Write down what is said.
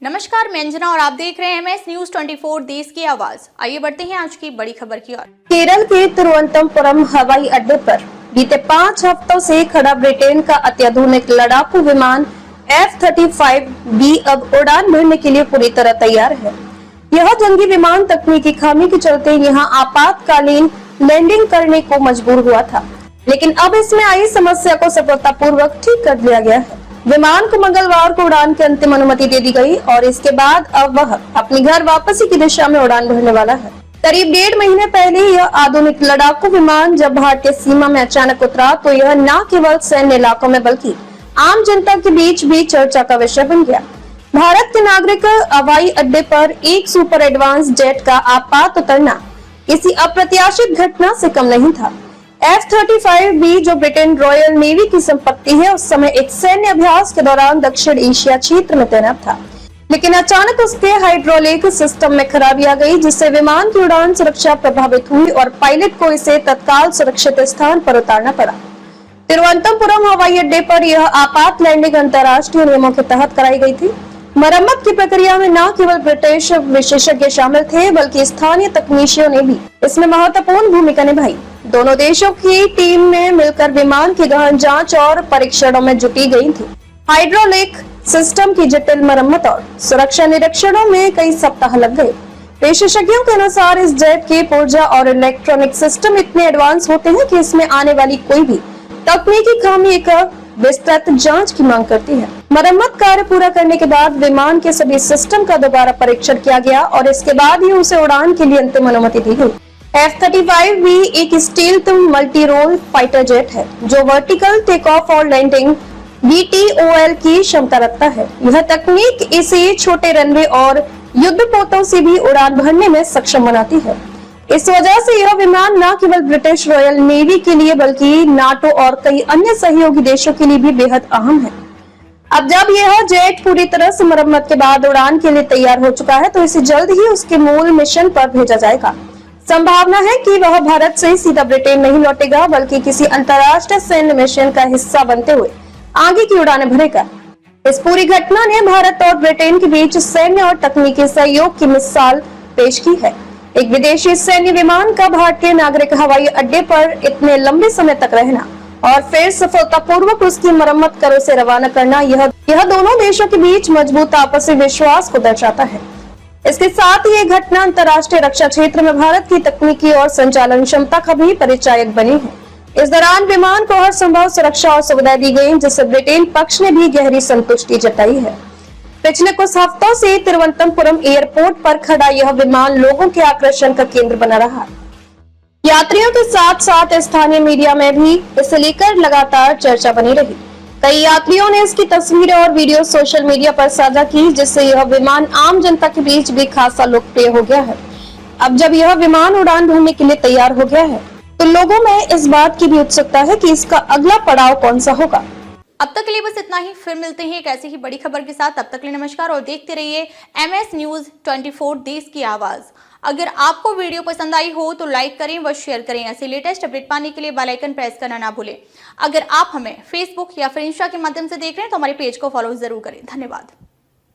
नमस्कार, मैं अंजना और आप देख रहे हैं MS न्यूज 24 देश की आवाज। आइए बढ़ते हैं आज की बड़ी खबर की ओर। केरल के तिरुवनंतपुरम हवाई अड्डे पर बीते 5 हफ्तों से खड़ा ब्रिटेन का अत्याधुनिक लड़ाकू विमान F-35B अब उड़ान भरने के लिए पूरी तरह तैयार है। यह जंगी विमान तकनीकी खामी के चलते यहां आपातकालीन लैंडिंग करने को मजबूर हुआ था, लेकिन अब इसमें आई समस्या को सफलतापूर्वक ठीक कर लिया गया है। विमान को मंगलवार को उड़ान की अंतिम अनुमति दे दी गई और इसके बाद अब वह अपनी घर वापसी की दिशा में उड़ान भरने वाला है। करीब 1.5 महीने पहले यह आधुनिक लड़ाकू विमान जब भारतीय सीमा में अचानक उतरा तो यह न केवल सैन्य इलाकों में बल्कि आम जनता के बीच भी चर्चा का विषय बन गया। भारत के नागरिक हवाई अड्डे पर एक सुपर एडवांस जेट का आपात उतरना किसी अप्रत्याशित घटना से कम नहीं था। F-35B जो ब्रिटेन रॉयल नेवी की संपत्ति है, उस समय एक सैन्य अभ्यास के दौरान दक्षिण एशिया क्षेत्र में तैनात था, लेकिन अचानक उसके हाइड्रोलिक सिस्टम में खराबी आ गई, जिससे विमान की उड़ान सुरक्षा प्रभावित हुई और पायलट को इसे तत्काल सुरक्षित स्थान पर उतारना पड़ा। तिरुवनंतपुरम हवाई अड्डे पर यह आपात लैंडिंग अंतर्राष्ट्रीय नियमों के तहत कराई गई थी। मरम्मत की प्रक्रिया में न केवल ब्रिटिश विशेषज्ञ शामिल थे, बल्कि स्थानीय तकनीशियों ने भी इसमें महत्वपूर्ण भूमिका निभाई। दोनों देशों की टीम में मिलकर विमान की गहन जांच और परीक्षणों में जुटी गई थी। हाइड्रोलिक सिस्टम की जटिल मरम्मत और सुरक्षा निरीक्षणों में कई सप्ताह लग गए। विशेषज्ञों के अनुसार इस जेट के पुर्जा और इलेक्ट्रॉनिक सिस्टम इतने एडवांस होते हैं कि इसमें आने वाली कोई भी तकनीकी खामी एक विस्तृत जांच की मांग करती है। मरम्मत कार्य पूरा करने के बाद विमान के सभी सिस्टम का दोबारा परीक्षण किया गया और इसके बाद ही उसे उड़ान के लिए अंतिम अनुमति दी गई। F-35B एक stealth multi role fighter jet है जो वर्टिकल टेक ऑफ और लैंडिंग VTOL की क्षमता रखता है। यह तकनीक इसे छोटे रनवे और युद्धपोतों से भी उड़ान भरने में सक्षम बनाती है। इस वजह से यह विमान न केवल ब्रिटिश रॉयल नेवी के लिए बल्कि नाटो और कई अन्य सहयोगी देशों के लिए भी बेहद अहम है। अब जब यह जेट पूरी तरह से मरम्मत के बाद उड़ान के लिए तैयार हो चुका है, तो इसे जल्द ही उसके मूल मिशन पर भेजा जाएगा। संभावना है कि वह भारत से सीधा ब्रिटेन नहीं लौटेगा, बल्कि किसी अंतर्राष्ट्रीय सैन्य मिशन का हिस्सा बनते हुए आगे की उड़ानें भरेगा। इस पूरी घटना ने भारत और ब्रिटेन के बीच सैन्य और तकनीकी सहयोग की मिसाल पेश की है। एक विदेशी सैन्य विमान का भारतीय नागरिक हवाई अड्डे पर इतने लंबे समय तक रहना और फिर सफलतापूर्वक उसकी मरम्मत कर उसे रवाना करना, यह दोनों देशों के बीच मजबूत आपसी विश्वास को दर्शाता है। इसके साथ ही ये घटना अंतर्राष्ट्रीय रक्षा क्षेत्र में भारत की तकनीकी और संचालन क्षमता का भी परिचायक बनी है। इस दौरान विमान को हर संभव सुरक्षा और सुविधा दी गई, जिससे ब्रिटेन पक्ष ने भी गहरी संतुष्टि जताई है। पिछले कुछ हफ्तों से तिरुवनंतपुरम एयरपोर्ट पर खड़ा यह विमान लोगों के आकर्षण का केंद्र बना रहा। यात्रियों के साथ साथ स्थानीय मीडिया में भी इसे लेकर लगातार चर्चा बनी रही। कई यात्रियों ने इसकी तस्वीरें और वीडियो सोशल मीडिया पर साझा की, जिससे यह विमान आम जनता के बीच भी खासा लोकप्रिय हो गया है। अब जब यह विमान उड़ान भरने के लिए तैयार हो गया है, तो लोगों में इस बात की भी उत्सुकता है कि इसका अगला पड़ाव कौन सा होगा। अब तक के लिए बस इतना ही, फिर मिलते हैं एक ऐसी ही बड़ी खबर के साथ। तब तक के लिए नमस्कार और देखते रहिए MS न्यूज 24 देश की आवाज। अगर आपको वीडियो पसंद आई हो तो लाइक करें व शेयर करें। ऐसे लेटेस्ट अपडेट पाने के लिए बेल आइकन प्रेस करना ना भूलें। अगर आप हमें फेसबुक या फिर इंस्टा के माध्यम से देख रहे हैं तो हमारे पेज को फॉलो जरूर करें। धन्यवाद।